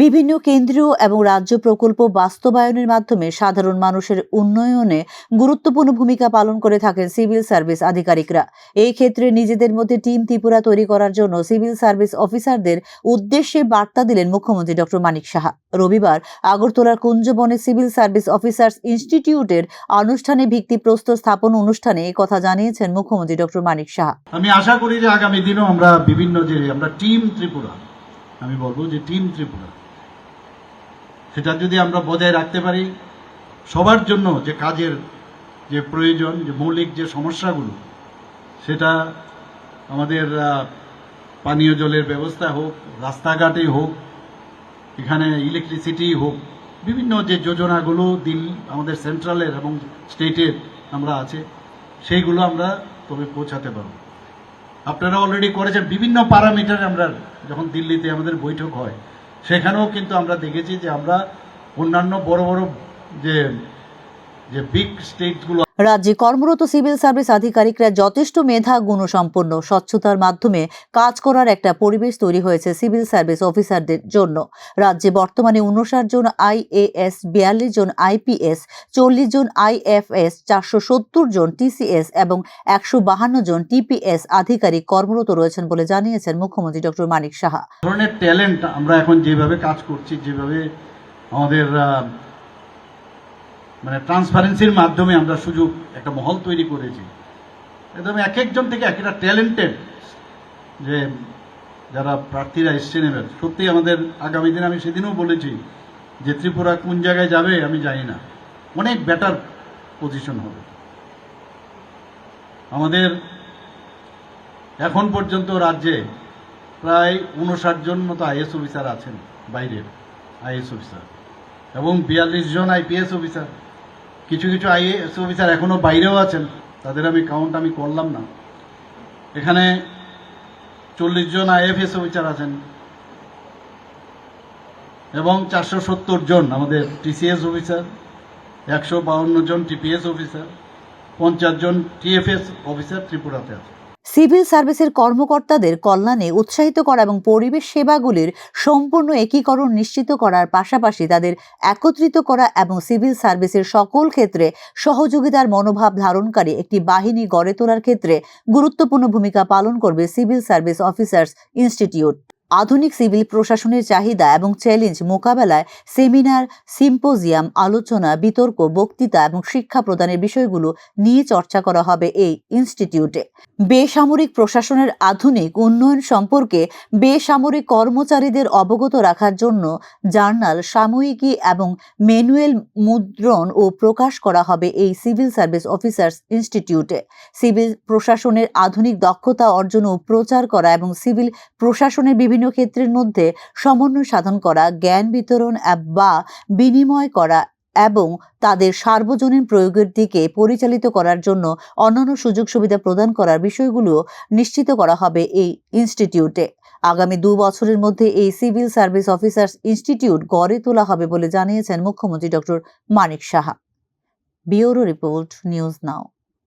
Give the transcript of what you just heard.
বিভিন্ন কেন্দ্রীয় এবং রাজ্য প্রকল্প বাস্তবায়নের মাধ্যমে সাধারণ মানুষের উন্নয়নে গুরুত্বপূর্ণ ভূমিকা পালন করে থাকেন সিভিল সার্ভিস আধিকারিকরা। এই ক্ষেত্রে নিজেদের মধ্যে টিম ত্রিপুরা তৈরি করার জন্য সিভিল সার্ভিস অফিসারদের উদ্দেশ্যে বার্তা দিলেন মুখ্যমন্ত্রী ডক্টর মানিক সাহা। রবিবার আগরতলার কুঞ্জবনে সিভিল সার্ভিস অফিসার্স ইনস্টিটিউটের আনুষ্ঠানিক ভিত্তিপ্রস্তর স্থাপন অনুষ্ঠানে এই কথা জানিয়েছেন মুখ্যমন্ত্রী ডক্টর মানিক সাহা। আমি আশা করি যে আগামী দিনেও আমরা বিভিন্ন যে আমরা টিম ত্রিপুরা, আমি বলবো যে টিম ত্রিপুরা, সেটা যদি আমরা বজায় রাখতে পারি, সবার জন্য যে কাজের যে প্রয়োজন, যে মৌলিক যে সমস্যাগুলো, সেটা আমাদের পানীয় জলের ব্যবস্থা হোক, রাস্তাঘাটেই হোক, এখানে ইলেকট্রিসিটি হোক, বিভিন্ন যে যোজনাগুলো আমাদের সেন্ট্রালের এবং স্টেটের আমরা আছে, সেইগুলো আমরা তবে পৌঁছাতে পারব। আপনারা অলরেডি করেছেন বিভিন্ন প্যারামিটারে। আমরা যখন দিল্লিতে আমাদের বৈঠক হয়, সেখানেও কিন্তু আমরা দেখেছি যে আমরা অন্যান্য বড় বড় যে বিগ স্টেটগুলো। রাজ্যে কর্মরত সিভিল সার্ভিস আধিকারিকরা যথেষ্ট মেধা গুণসম্পন্ন, স্বচ্ছতার মাধ্যমে কাজ করার একটা পরিবেশ তৈরি হয়েছে সিভিল সার্ভিস অফিসারদের জন্য। রাজ্যে বর্তমানে 59 জন IAS, 42 জন IPS, 40 জন IFS, 470 জন TCS এবং 152 জন TPS আধিকারিক কর্মরত রয়েছেন বলে জানিয়েছেন মুখ্যমন্ত্রী ডক্টর মানিক সাহা। ধরনের ট্যালেন্ট আমরা এখন যেভাবে কাজ করছি, যেভাবে আমাদের মানে ট্রান্সপারেন্সির মাধ্যমে আমরা সুযোগ একটা মহল তৈরি করেছি, একদম এক একজন থেকে একটা ট্যালেন্টেড যে যারা প্রার্থীরা এসছেন, এবার সত্যি আমাদের আগামী দিন, আমি সেদিনও বলেছি যে ত্রিপুরা কোন জায়গায় যাবে আমি জানি না, অনেক বেটার পজিশন হবে। আমাদের এখন পর্যন্ত রাজ্যে প্রায় 59 জন মতো IAS অফিসার আছেন, বাইরের IAS অফিসার, এবং 42 জন IPS অফিসার। কিছু কিছু IAS অফিসার এখনো বাইরেও আছেন, তাদের আমি কাউন্ট করলাম না। এখানে 40 জন IFS অফিসার আছেন এবং 470 জন আমাদের TCS অফিসার, 152 জন TPS অফিসার, 50 জন TFS অফিসার ত্রিপুরাতে আছে। সিভিল সার্ভিসের কর্মকর্তাদের কল্যাণে উৎসাহিত করা এবং পরিবেশ সেবাগুলির সম্পূর্ণ একীকরণ নিশ্চিত করার পাশাপাশি তাদের একত্রিত করা এবং সিভিল সার্ভিসের সকল ক্ষেত্রে সহযোগিতার মনোভাব ধারণকারী একটি বাহিনী গড়ে তোলার ক্ষেত্রে গুরুত্বপূর্ণ ভূমিকা পালন করবে সিভিল সার্ভিস অফিসার্স ইনস্টিটিউট। আধুনিক সিভিল প্রশাসনের চাহিদা এবং চ্যালেঞ্জ মোকাবেলায় সেমিনার, সিম্পোজিয়াম, আলোচনা, বিতর্ক, বক্তৃতা এবং শিক্ষা প্রদানের বিষয়গুলো নিয়ে চর্চা করা হবে এই ইনস্টিটিউটে। বেসামরিক প্রশাসনের আধুনিক উন্নয়ন সম্পর্কে বেসামরিক কর্মচারীদের অবগত রাখার জন্য জার্নাল, সাময়িকী এবং ম্যানুয়াল মুদ্রণ ও প্রকাশ করা হবে এই সিভিল সার্ভিস অফিসার্স ইনস্টিটিউটে। সিভিল প্রশাসনের আধুনিক দক্ষতা অর্জন ও প্রচার করা এবং সিভিল প্রশাসনের বিভিন্ন ক্ষেত্রের মধ্যে সমন্বয় সাধন করা, জ্ঞান বিতরণ বা বিনিময় করা এবং তাদের সার্বজনীন প্রয়োগের দিকে পরিচালিত করার জন্য অন্যান্য সুযোগ সুবিধা প্রদান করার বিষয়গুলো নিশ্চিত করা হবে এই ইনস্টিটিউটে। আগামী 2 বছরের মধ্যে এই সিভিল সার্ভিস অফিসার্স ইনস্টিটিউট গড়ে তোলা হবে বলে জানিয়েছেন মুখ্যমন্ত্রী doctor Manik Saha. Bureau report, news নাও।